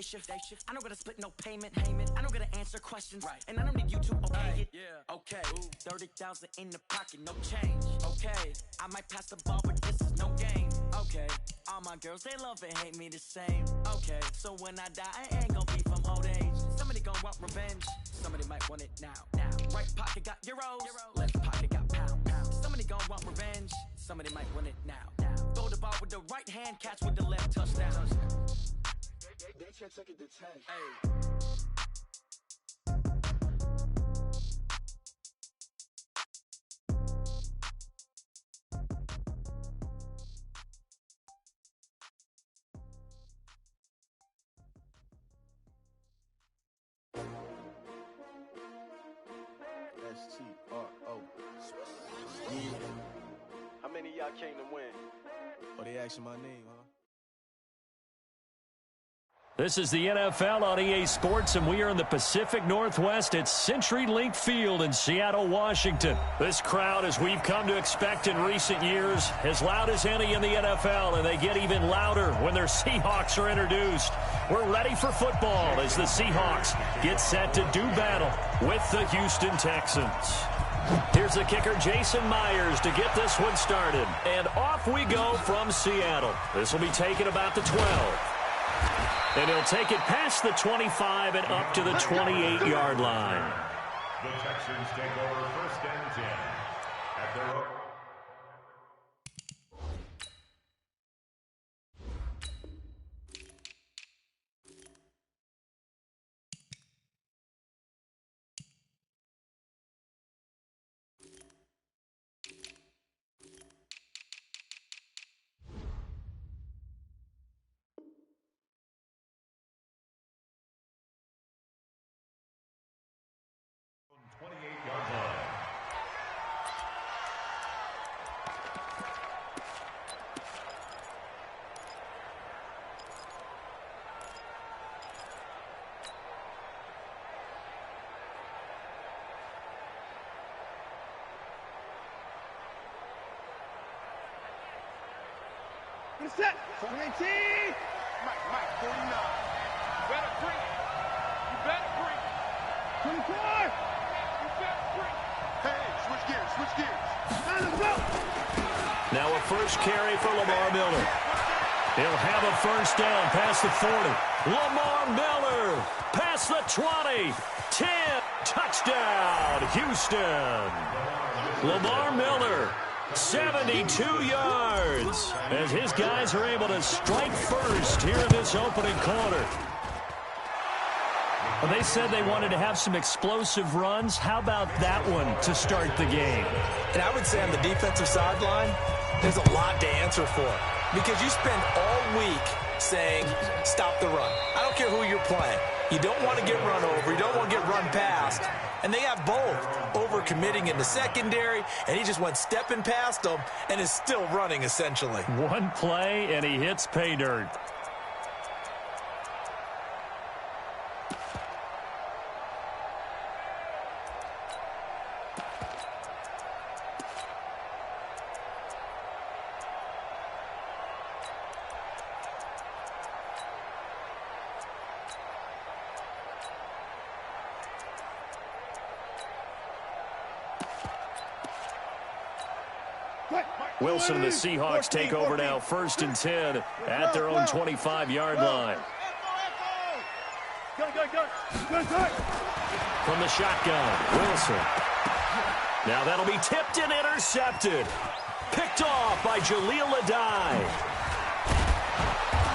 shift. I don't gotta split no payment. I don't gotta answer questions. And I don't need you to okay it. Okay. 30,000 in the pocket, no change. Okay. I might pass the ball, but this is no game. Okay. All my girls, they love and hate me the same. Okay. So when I die, I ain't gonna be from old age. Somebody gon' want revenge. Somebody might want it now. Right pocket got euros. Left pocket got pound. Somebody gon' want revenge. Somebody might want it now. Throw the ball with the right hand, catch with the left, touchdown. They can't take it to 10. Hey. S-T-R-O. Yeah. How many of y'all came to win? Oh, they asking my name, huh? This is the NFL on EA Sports, and we are in the Pacific Northwest at CenturyLink Field in Seattle, Washington. This crowd, as we've come to expect in recent years, as loud as any in the NFL, and they get even louder when their Seahawks are introduced. We're ready for football as the Seahawks get set to do battle with the Houston Texans. Here's the kicker, Jason Myers, to get this one started. And off we go from Seattle. This will be taken about the 12. And he'll take it past the 25 and up to the 28-yard line. The Texans take over 1st and 10 at their own. Set. 17. Mike, 49. You better bring it. You better bring it. 24. You better bring it. Hey, switch gears. Let's go. Now a first carry for Lamar Miller. He'll have a first down past the 40. Lamar Miller past the 20. 10. Touchdown, Houston. Lamar Miller. 72 yards as his guys are able to strike first here in this opening quarter. Well, they said they wanted to have some explosive runs. How about that one to start the game? And I would say on the defensive sideline, there's a lot to answer for because you spend all week saying, stop the run. I don't care who you're playing. You don't want to get run over. You don't want to get run past. And they have both, over-committing in the secondary, and he just went stepping past them and is still running, essentially. One play, and he hits pay dirt. Wilson and the Seahawks take over now, 1st and 10 at their own 25-yard line. From the shotgun, Wilson. Now that'll be tipped and intercepted. Picked off by Jaleel Adai.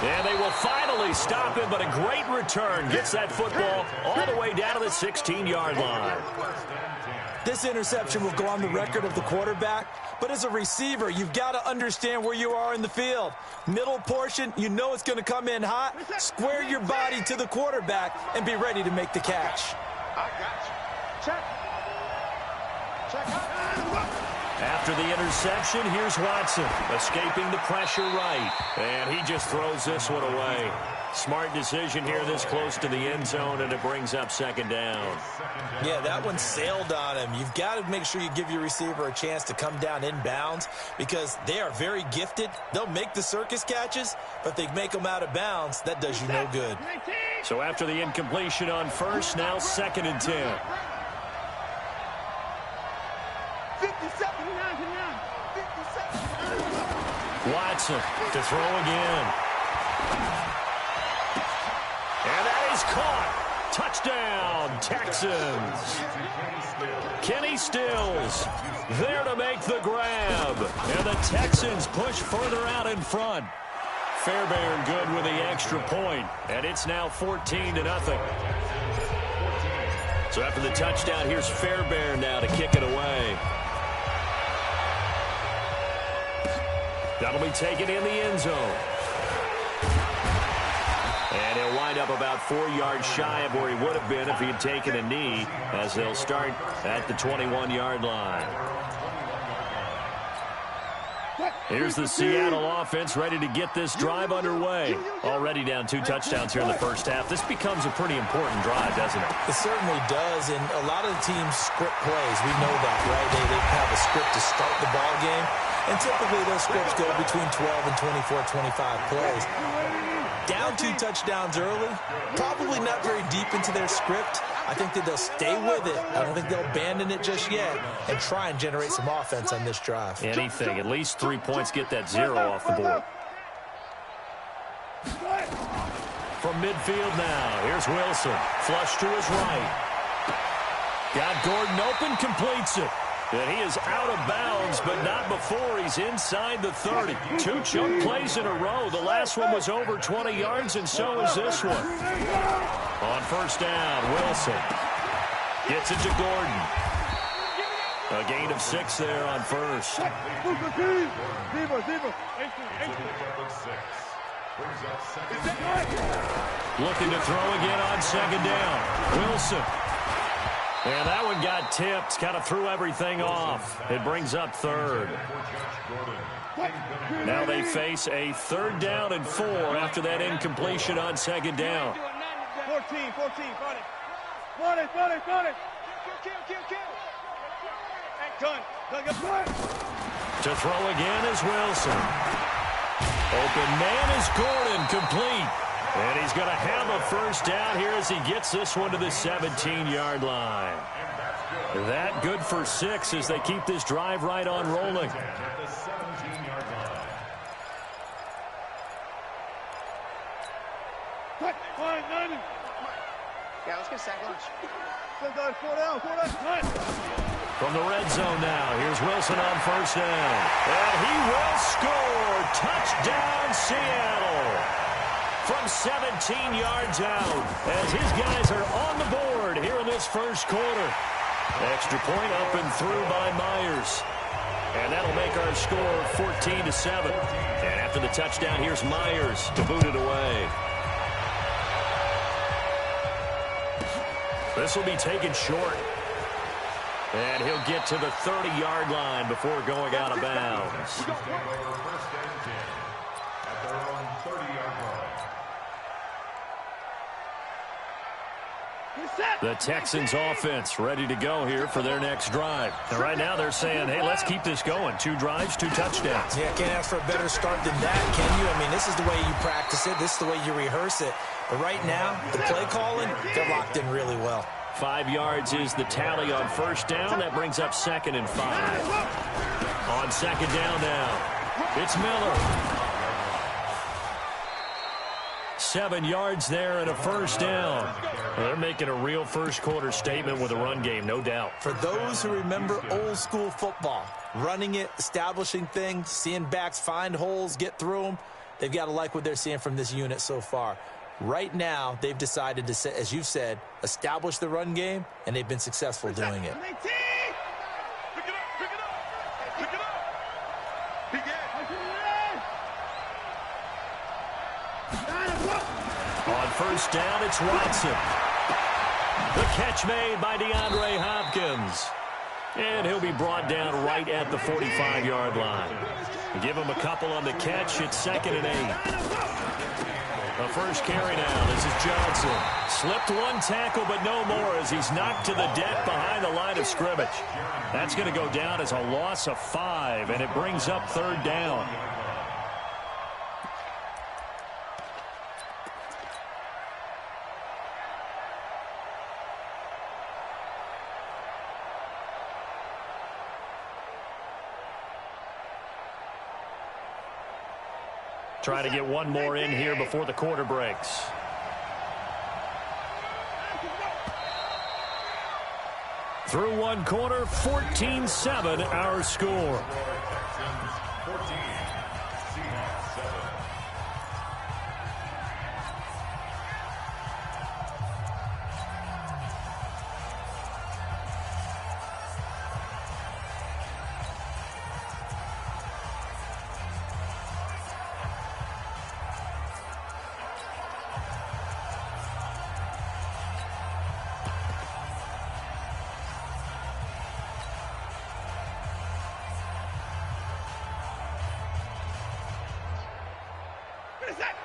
And they will finally stop him, but a great return. Gets that football all the way down to the 16-yard line. This interception will go on the record of the quarterback, but as a receiver, you've got to understand where you are in the field. Middle portion, you know it's going to come in hot. Square your body to the quarterback and be ready to make the catch. I got you. Check. After the interception, here's Watson, escaping the pressure right. And he just throws this one away. Smart decision here this close to the end zone, and it brings up 2nd down. Yeah, that one sailed on him. You've got to make sure you give your receiver a chance to come down inbounds because they are very gifted. They'll make the circus catches, but if they make them out of bounds, that does you no good. So after the incompletion on first, now 2nd and 10. 57. Watson to throw again. And that is caught. Touchdown, Texans. Kenny Stills there to make the grab. And the Texans push further out in front. Fairbairn good with the extra point. And it's now 14-0. So after the touchdown, here's Fairbairn now to kick it away. That'll be taken in the end zone. And he'll wind up about 4 yards shy of where he would have been if he had taken a knee, as they'll start at the 21-yard line. Here's the Seattle offense ready to get this drive underway. Already down 2 touchdowns here in the first half. This becomes a pretty important drive, doesn't it? It certainly does, and a lot of the teams script plays. We know that, right? They have a script to start the ball game, and typically those scripts go between 12 and 24, 25 plays. Down 2 touchdowns early, probably not very deep into their script. I think that they'll stay with it. I don't think they'll abandon it just yet and try and generate some offense on this drive. Anything. At least 3 points, get that 0 off the board. From midfield now, here's Wilson. Flush to his right. Got Gordon open, completes it. And he is out of bounds, but not before he's inside the 30. 2 chunk plays in a row. The last one was over 20 yards, and so is this one. On first down, Wilson gets it to Gordon. A gain of 6 there on first. Looking to throw again on 2nd down. Wilson. And that one got tipped. Kind of threw everything off. It brings up 3rd. Now they face a 3rd down and 4 after that incompletion on 2nd down. 14, 40 it. Done. To throw again is Wilson. Open man is Gordon, complete. And he's going to have a first down here as he gets this one to the 17-yard line. That good for 6 as they keep this drive right on rolling. Yeah, let's get sack lunch. From the red zone now, here's Wilson on first down. And he will score. Touchdown, Seattle. From 17 yards out, as his guys are on the board here in this first quarter. Extra point up and through by Myers. And that'll make our score 14-7. And after the touchdown, here's Myers to boot it away. This will be taken short. And he'll get to the 30-yard line before going out of bounds. The Texans offense ready to go here for their next drive. And right now they're saying, hey, let's keep this going. 2 drives, 2 touchdowns. Yeah, can't ask for a better start than that, can you? I mean, this is the way you practice it. This is the way you rehearse it. But right now, the play calling, they're locked in really well. 5 yards is the tally on first down. That brings up 2nd and 5. On 2nd down now, it's Miller. 7 yards there and a first down. Well, they're making a real first quarter statement with a run game, no doubt. For those who remember old school football, running it, establishing things, seeing backs find holes, get through them, they've got to like what they're seeing from this unit so far. Right now, they've decided to, as you've said, establish the run game, and they've been successful doing it. On first down, it's Watson. The catch made by DeAndre Hopkins. And he'll be brought down right at the 45-yard line. Give him a couple on the catch. It's 2nd and 8. The first carry now. This is Johnson. Slipped 1 tackle, but no more as he's knocked to the deck behind the line of scrimmage. That's going to go down as a loss of 5, and it brings up 3rd down. try to get one more in here before the quarter breaks. Through one quarter, 14-7 our score.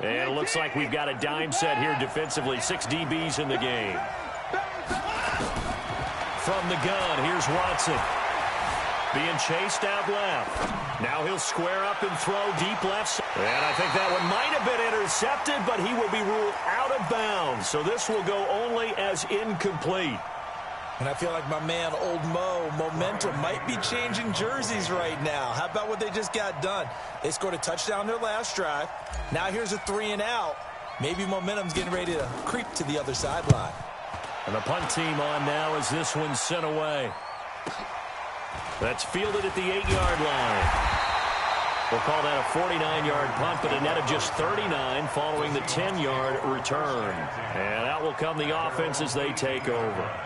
And it looks like we've got a dime set here defensively. 6 DBs in the game. From the gun, here's Watson. Being chased out left. Now he'll square up and throw deep left. And I think that one might have been intercepted, but he will be ruled out of bounds. So this will go only as incomplete. And I feel like my man, Old Mo, momentum might be changing jerseys right now. How about what they just got done? They scored a touchdown their last drive. Now here's a 3-and-out. Maybe momentum's getting ready to creep to the other sideline. And the punt team on now as this one's sent away. That's fielded at the 8-yard line. We'll call that a 49-yard punt, but a net of just 39 following the 10-yard return. And out will come the offense as they take over.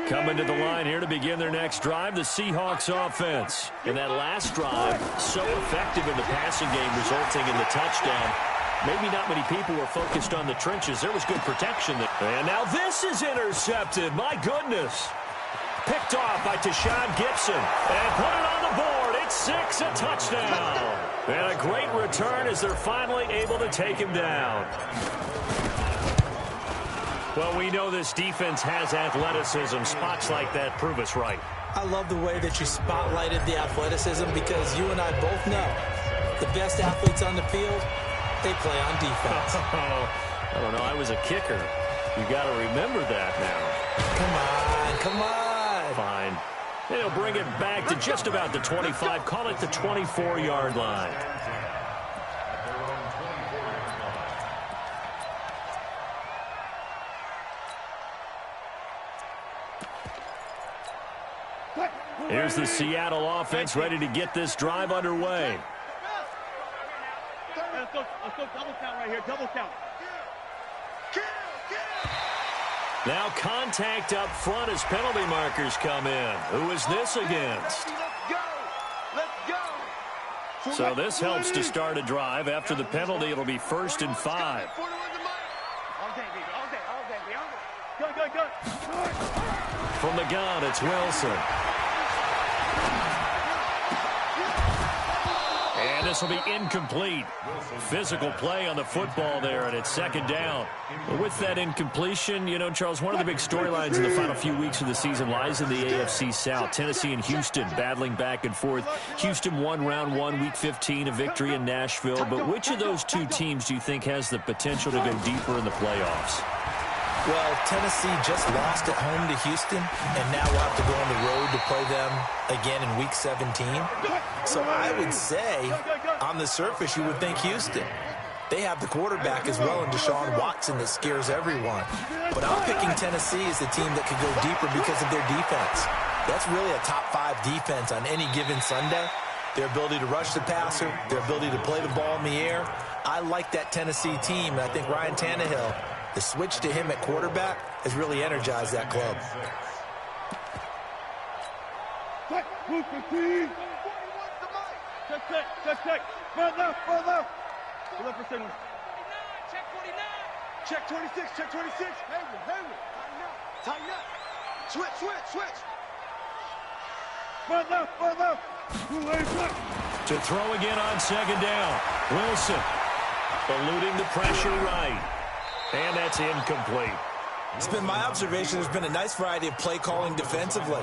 Coming to the line here to begin their next drive, the Seahawks offense. And that last drive, so effective in the passing game, resulting in the touchdown. Maybe not many people were focused on the trenches. There was good protection there. And now this is intercepted. My goodness. Picked off by Tashawn Gibson. And put it on the board. It's 6, a touchdown. And a great return as they're finally able to take him down. Well, we know this defense has athleticism. Spots like that prove us right. I love the way that you spotlighted the athleticism because you and I both know the best athletes on the field, they play on defense. I don't know. I was a kicker. You got to remember that now. Come on. Fine. And he'll bring it back to just about the 25. Call it the 24-yard line. Here's the Seattle offense ready to get this drive underway. Let's go double count right here, double count. Now contact up front as penalty markers come in. Who is this against? So this helps to start a drive. After the penalty, it'll be 1st and 5. From the gun, it's Wilson. And this will be incomplete. Physical play on the football there, and it's 2nd down. With that incompletion, you know, Charles, one of the big storylines in the final few weeks of the season lies in the AFC South. Tennessee and Houston battling back and forth. Houston won round 1, week 15, a victory in Nashville. But which of those two teams do you think has the potential to go deeper in the playoffs? Well, Tennessee just lost at home to Houston, and now we'll have to go on the road to play them again in Week 17. So I would say, on the surface, you would think Houston. They have the quarterback as well in Deshaun Watson that scares everyone. But I'm picking Tennessee as the team that could go deeper because of their defense. That's really a top 5 defense on any given Sunday. Their ability to rush the passer, their ability to play the ball in the air. I like that Tennessee team, and I think Ryan Tannehill, the switch to him at quarterback has really energized that club. Check. Further. Look for signal. Check 49. Check 26. Check 26. Hayward. Tighten up. Switch. Further. To throw again on 2nd down. Wilson eluding the pressure right. And that's incomplete. It's been my observation there's been a nice variety of play calling defensively.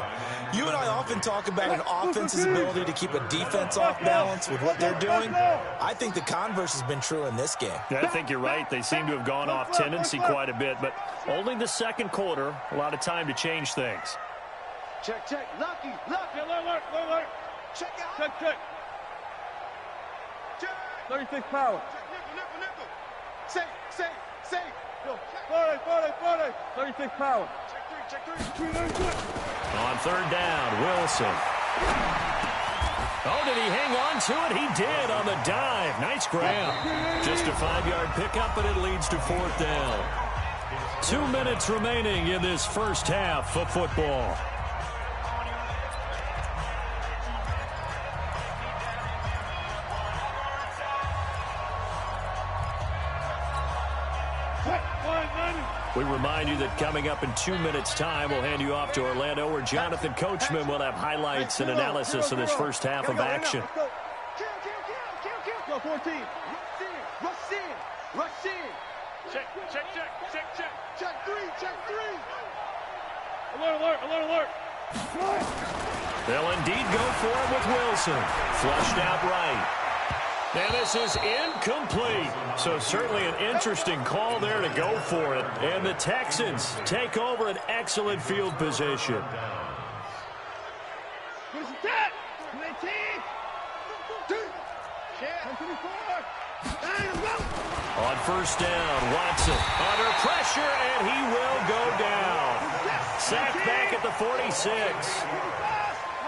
You and I often talk about an offense's ability to keep a defense off balance with what they're doing. I think the converse has been true in this game. I think you're right. They seem to have gone off tendency quite a bit, but only the 2nd quarter, a lot of time to change things. Check, check. Lucky. Alert. Check out. Check. 36 power. Nickel. Safe. Yo, 40. 36 power. Check three. On third down, Wilson. Oh, did he hang on to it? He did on the dive. Nice grab. Just a 5-yard pickup, and it leads to fourth down. 2 minutes remaining in this first half of football. We remind you that coming up in 2 minutes' time, we'll hand you off to Orlando, where Jonathan Coachman will have highlights and analysis of this first half of action. Go 14. Rush in. Check three. Alert. They'll indeed go for him with Wilson. Flushed out right. And this is incomplete. So certainly an interesting call there to go for it. And the Texans take over an excellent field position. On first down, Watson under pressure, and he will go down. Sacked back at the 46.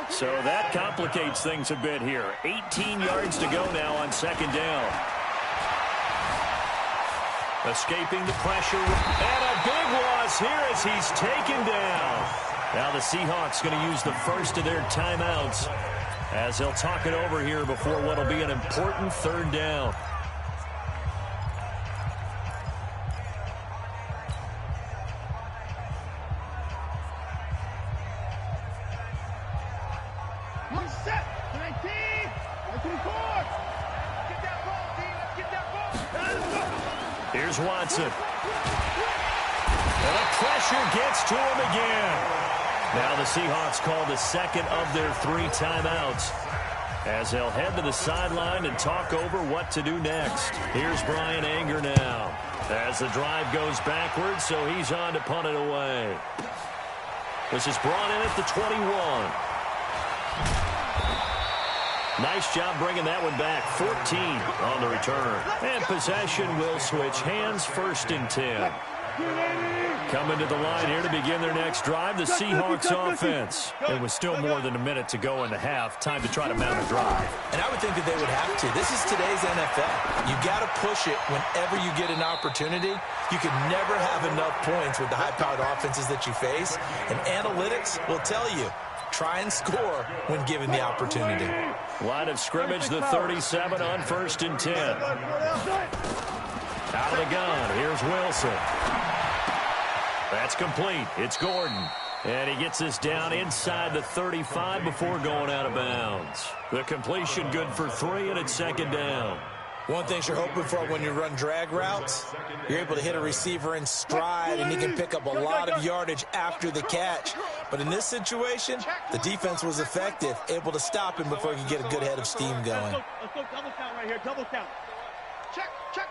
So that complicates things a bit here. 18 yards to go now on second down. Escaping the pressure, and a big loss here as he's taken down. Now the Seahawks going to use the first of their timeouts as they'll talk it over here before what will be an important third down. Here's Watson. And the pressure gets to him again. Now the Seahawks call the second of their 3 timeouts as they'll head to the sideline and talk over what to do next. Here's Brian Anger now as the drive goes backwards, so he's on to punt it away. This is brought in at the 21. Nice job bringing that one back. 14 on the return. And possession will switch hands, first and 10. Coming to the line here to begin their next drive, the Seahawks offense. It was still more than a minute to go in the half. Time to try to mount a drive. And I would think that they would have to. This is today's NFL. You got to push it whenever you get an opportunity. You can never have enough points with the high-powered offenses that you face. And analytics will tell you, try and score when given the opportunity. Line of scrimmage, the 37 on first and 10. Out of the gun, here's Wilson. That's complete. It's Gordon. And he gets this down inside the 35 before going out of bounds. The completion good for 3, and it's second down. One thing you're hoping for when you run drag routes, you're able to hit a receiver in stride, and he can pick up a lot of yardage after the catch. But in this situation, the defense was effective, able to stop him before he could get a good head of steam going. Let's go double count right here, double count. Check. Good.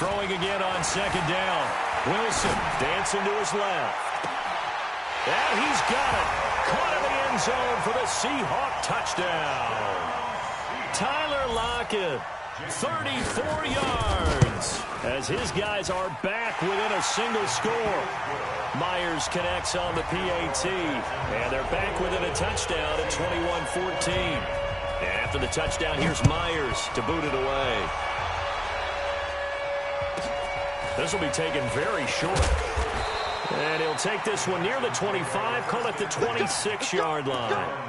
Throwing again on second down. Wilson dancing to his left. And he's got it. Caught in the end zone for the Seahawk touchdown. Tyler Lockett, 34 yards, as his guys are back within a single score. Myers connects on the PAT, and they're back within a touchdown at 21-14. After the touchdown, here's Myers to boot it away. This will be taken very short. And he'll take this one near the 25, call it the 26-yard line.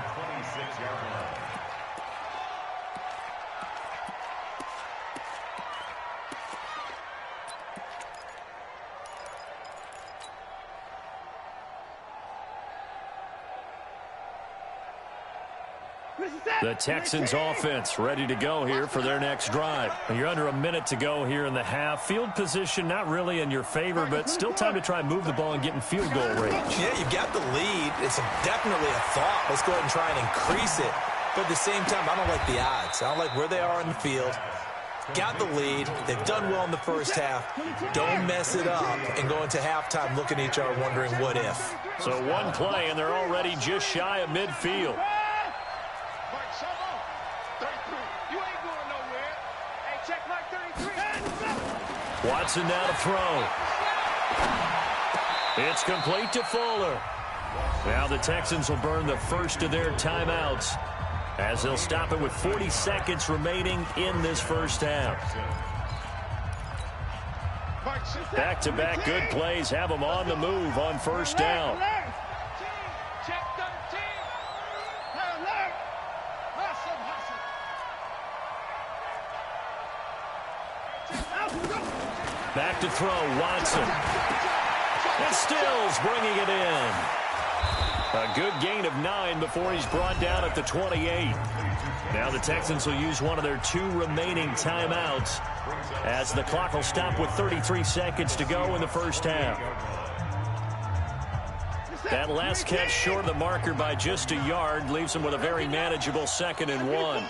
The Texans offense ready to go here for their next drive. You're under a minute to go here in the half. Field position not really in your favor, but still time to try and move the ball and get in field goal range. Yeah, you've got the lead. It's definitely a thought. Let's go ahead and try and increase it. But at the same time, I don't like the odds. I don't like where they are in the field. got the lead. They've done well in the first half. Don't mess it up and go into halftime looking at each other wondering what if. So one play, and they're already just shy of midfield. Watson now to throw. It's complete to Fuller. Now the Texans will burn the first of their timeouts as they'll stop it with 40 seconds remaining in this first half. Back-to-back good plays have them on the move on first down. Back to throw, Watson. And Stills bringing it in. A good gain of 9 before he's brought down at the 28. Now the Texans will use one of their 2 remaining timeouts as the clock will stop with 33 seconds to go in the first half. That last catch short of the marker by just a yard leaves him with a very manageable 2nd and 1.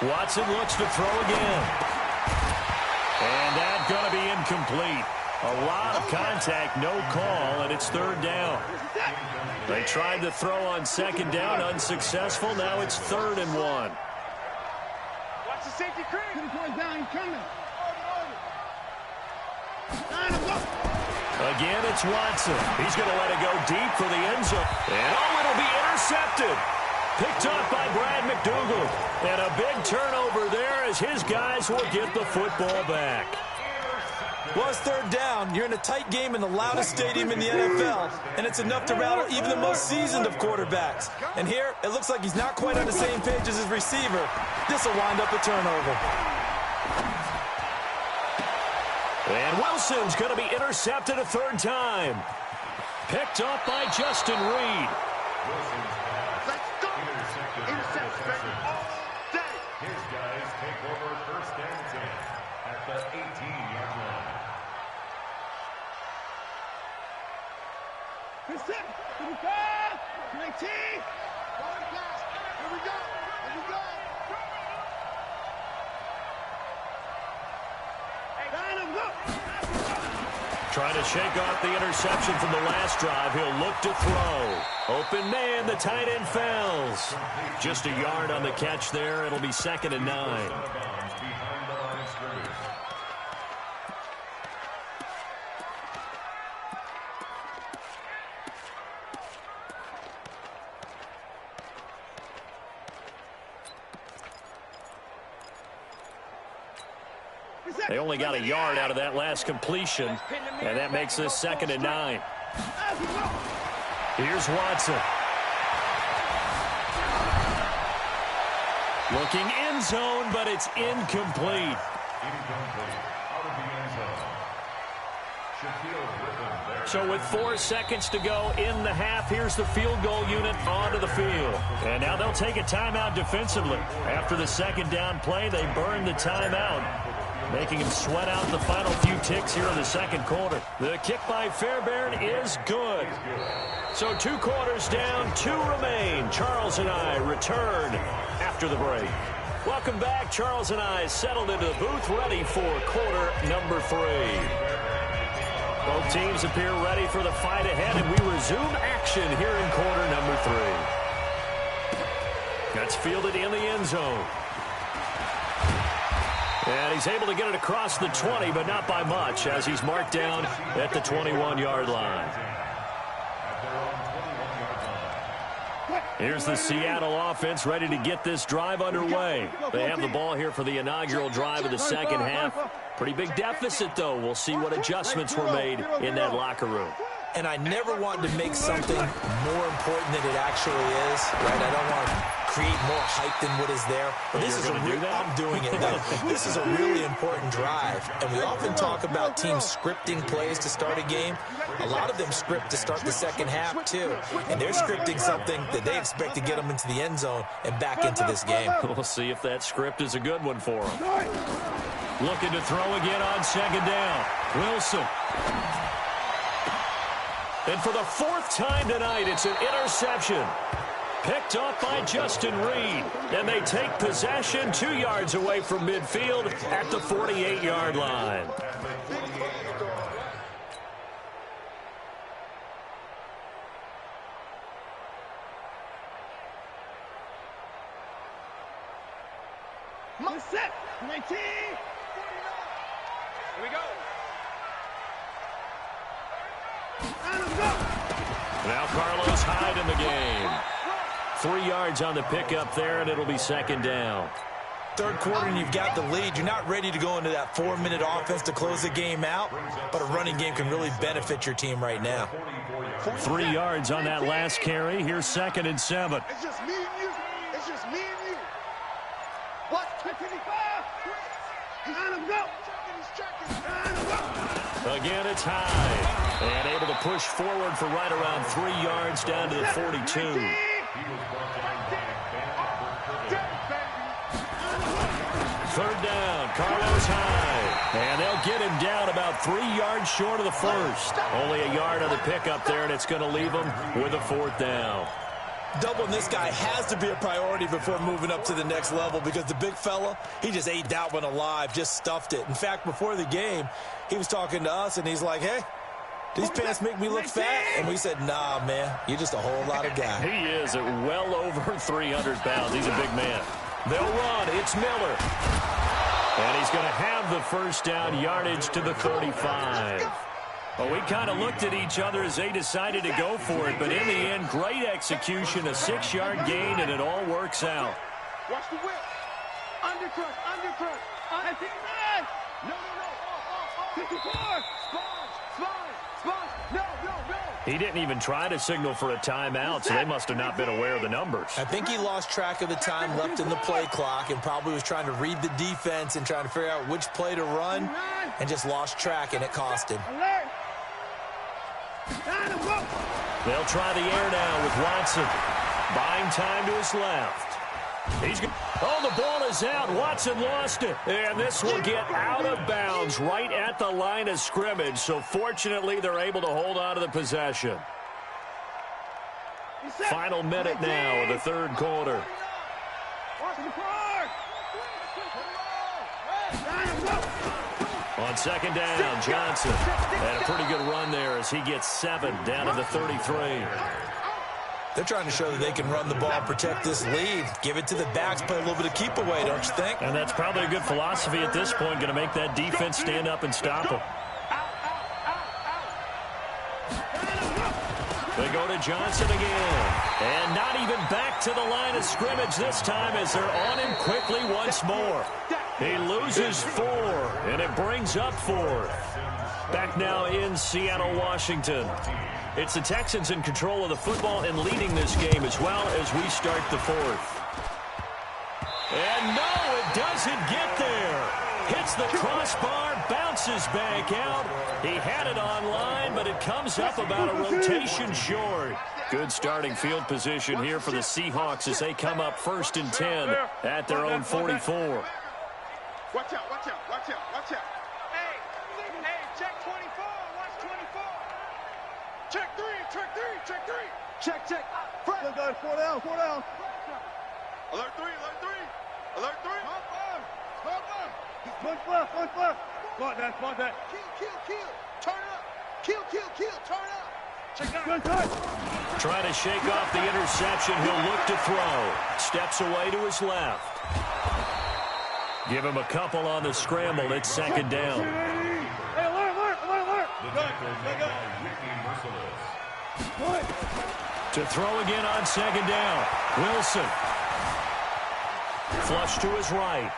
Watson looks to throw again. And that's going to be incomplete. A lot of contact, no call, and it's 3rd down. They tried to throw on 2nd down, unsuccessful. Now it's 3rd and 1. Watch the safety creep. Again, it's Watson. He's going to let it go deep for the end zone. And it'll be intercepted. Picked up by Brad McDougal. And a big turnover there as his guys will get the football back. Well, it's 3rd down. You're in a tight game in the loudest stadium in the NFL, and it's enough to rattle even the most seasoned of quarterbacks. And here, it looks like he's not quite on the same page as his receiver. This will wind up a turnover. And Wilson's going to be intercepted a 3rd time. Picked up by Justin Reed. His guys take over 1st and 10 at the 18-yard line. Trying to shake off the interception from the last drive. He'll look to throw. Open man, the tight end Fells. Just a yard on the catch there. It'll be 2nd and 9. They only got a yard out of that last completion, and that makes this 2nd and 9. Here's Watson. Looking end zone, but it's incomplete. So with 4 seconds to go in the half, here's the field goal unit onto the field. And now they'll take a timeout defensively. After the 2nd down play, they burn the timeout, making him sweat out the final few ticks here in the 2nd quarter. The kick by Fairbairn is good. So 2 quarters down, 2 remain. Charles and I return after the break. Welcome back. Charles and I settled into the booth, ready for quarter number 3. Both teams appear ready for the fight ahead, and we resume action here in quarter number 3. That's fielded in the end zone. And he's able to get it across the 20, but not by much, as he's marked down at the 21-yard line. Here's the Seattle offense ready to get this drive underway. They have the ball here for the inaugural drive of the 2nd half. Pretty big deficit, though. We'll see what adjustments were made in that locker room. And I never wanted to make something more important than it actually is, right? I don't want to create more hype than what is there. But this is I'm doing it, though. This is a really important drive, and we often talk about teams scripting plays to start a game. A lot of them script to start the second half, too, and they're scripting something that they expect to get them into the end zone and back into this game. We'll see if that script is a good one for them. Looking to throw again on second down. Wilson. And for the fourth time tonight, it's an interception. Picked off by Justin Reed. And they take possession 2 yards away from midfield at the 48-yard line. Set. 19. Here we go. Now Carlos Hyde in the game. 3 yards on the pickup there, and it'll be second down. Third quarter, and you've got the lead. You're not ready to go into that 4-minute offense to close the game out, but a running game can really benefit your team right now. 3 yards on that last carry. Here's 2nd and 7. It's just me and you. It's just me and you. What? 25. Let him go. Again, it's Hyde. And able to push forward for right around 3 yards down to the 42. Third down, Carlos Hyde. And they'll get him down about 3 yards short of the first. Only a yard on the pickup there, and it's going to leave him with a 4th down. Doubling this guy has to be a priority before moving up to the next level, because the big fella, he just ate that one alive, just stuffed it. In fact, before the game, he was talking to us, and he's like, hey, these pants make me look fat? And we said, nah, man, you're just a whole lot of guy. He is at well over 300 pounds. He's a big man. They'll run. It's Miller. And he's going to have the first down, yardage to the 35. Well, we kind of looked at each other as they decided to go for it, but in the end, great execution, a 6-yard gain, and it all works out. Watch the whip. Undercut. I think that. No. 54. Spot. No. He didn't even try to signal for a timeout, so they must have not been aware of the numbers. I think he lost track of the time left in the play clock and probably was trying to read the defense and trying to figure out which play to run and just lost track, and it cost him. They'll try the air now with Watson. Buying time to his left. The ball is out. Watson lost it. And this will get out of bounds right at the line of scrimmage. So fortunately, they're able to hold on to the possession. Final minute now of the third quarter. On second down, Johnson had a pretty good run there as he gets 7 down to the 33. They're trying to show that they can run the ball and protect this lead. Give it to the backs, play a little bit of keep away, don't you think? And that's probably a good philosophy at this point, going to make that defense stand up and stop them. They go to Johnson again. And not even back to the line of scrimmage this time as they're on him quickly once more. He loses 4, and it brings up 4th. Back now in Seattle, Washington. It's the Texans in control of the football and leading this game as well as we start the 4th. And no, it doesn't get there. Hits the crossbar, bounces back out. He had it online, but it comes up about a rotation short. Good starting field position here for the Seahawks as they come up 1st and 10 at their own 44. Watch out. Hey, check 24. Watch 24. Check 3. Check. Front. 4 down. Alert 3. Spot that. Kill. Turn up. Kill. Turn up. Check out. Trying to shake off the interception. He'll look to throw. Steps away to his left. Give him a couple on the scramble. It's second down. Hey, alert. To throw again on second down. Wilson. Flush to his right.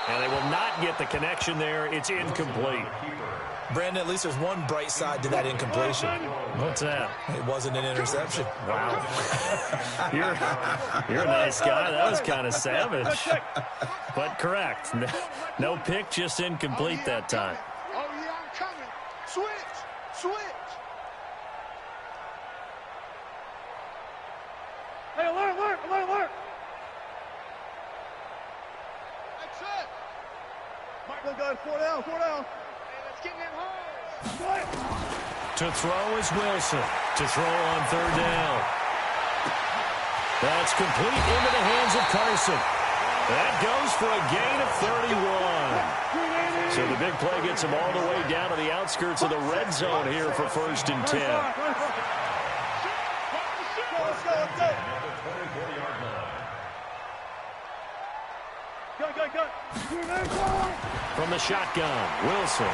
And they will not get the connection there. It's incomplete. Brandon, at least there's one bright side to that incompletion. What's that? It wasn't an interception. Wow. You're a nice guy. That was kind of savage. But correct. No pick, just incomplete that time. Oh, yeah, I'm coming. Switch. Hey, alert. That's it. Michael goes 4 down. Hey, let's get him home. To throw is Wilson. To throw on third down. That's complete into the hands of Carson. That goes for a gain of 31. So the big play gets him all the way down to the outskirts of the red zone here for 1st and 10. From the shotgun, Wilson.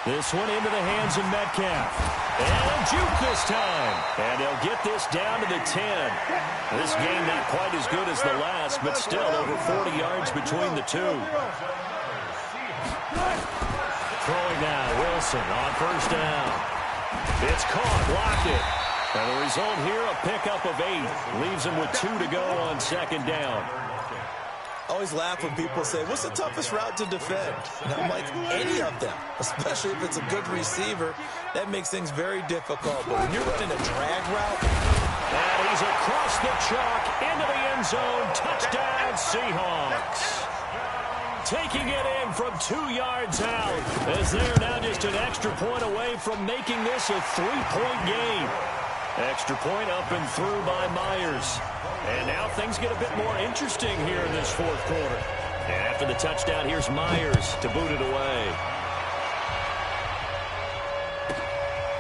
This one into the hands of Metcalf. And a juke this time. And they'll get this down to the 10. This game not quite as good as the last, but still over 40 yards between the two. Throwing now, Wilson on 1st down. It's caught, blocked it. And the result here, a pickup of 8. Leaves him with 2 to go on 2nd down. I always laugh when people say, what's the toughest route to defend? And I'm like, any of them, especially if it's a good receiver. That makes things very difficult. But when you're running a drag route. And he's across the chalk into the end zone. Touchdown, Seahawks. Taking it in from 2 yards out, as they're now just an extra point away from making this a 3-point game. Extra point up and through by Myers. And now things get a bit more interesting here in this 4th quarter. And after the touchdown, here's Myers to boot it away.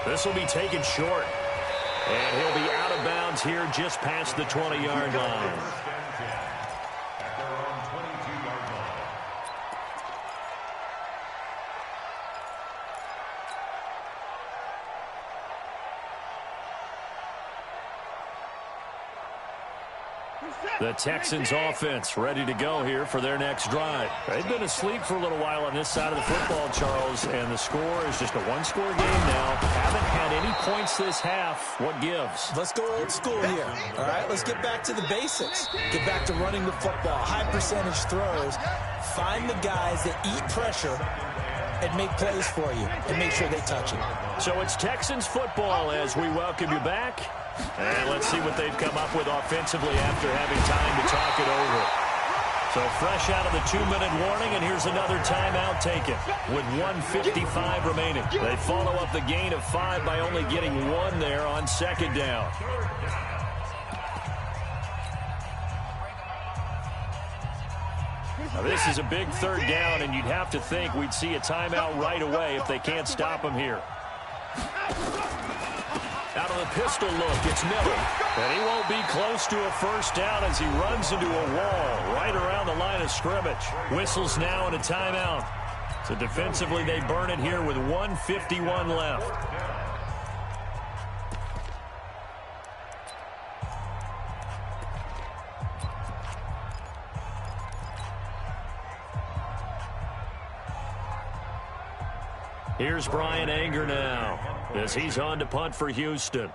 This will be taken short. And he'll be out of bounds here just past the 20-yard line. The Texans offense ready to go here for their next drive. They've been asleep for a little while on this side of the football, Charles, and the score is just a one-score game now. Haven't had any points this half. What gives? Let's go old school here, all right? Let's get back to the basics. Get back to running the football, high percentage throws. Find the guys that eat pressure and make plays for you and make sure they touch it. So it's Texans football as we welcome you back. And let's see what they've come up with offensively after having time to talk it over. So fresh out of the 2-minute warning, and here's another timeout taken with 1:55 remaining. They follow up the gain of 5 by only getting 1 there on 2nd down. Now this is a big 3rd down, and you'd have to think we'd see a timeout right away if they can't stop him here. Out of the pistol look, it's Miller. And he won't be close to a 1st down as he runs into a wall right around the line of scrimmage. Whistles now and a timeout. So defensively, they burn it here with 1:51 left. Here's Brian Anger now as he's on to punt for Houston.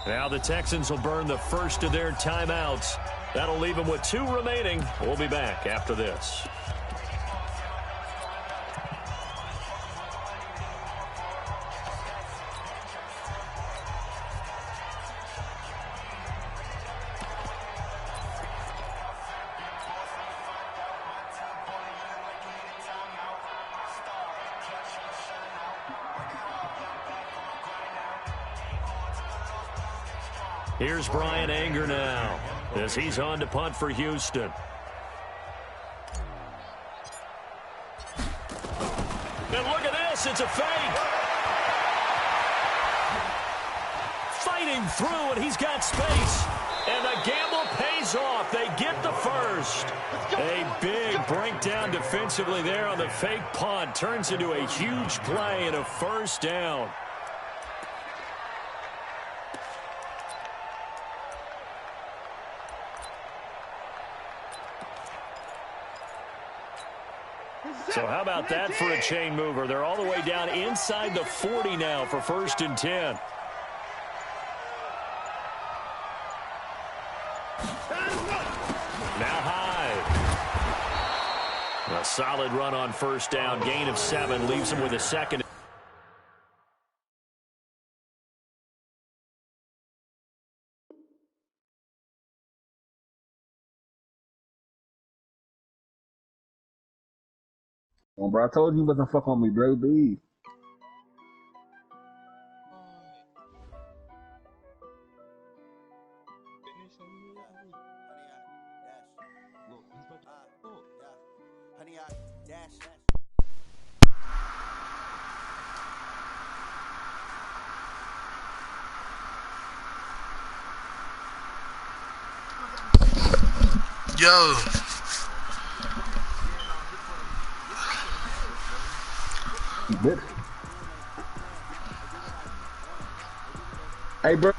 Now the Texans will burn the first of their timeouts. That'll leave them with 2 remaining. We'll be back after this. Here's Brian Anger now as he's on to punt for Houston. And look at this, it's a fake. Fighting through, and he's got space. And the gamble pays off. They get the first. A big breakdown defensively there on the fake punt. Turns into a huge play and a 1st down. So how about that for a chain mover? They're all the way down inside the 40 now for 1st and 10. Now Hyde. A solid run on 1st down. Gain of 7 leaves him with a 2nd. Well, bro, I told you wasn't fuck on me, bro. B. Yo. Hey, bro.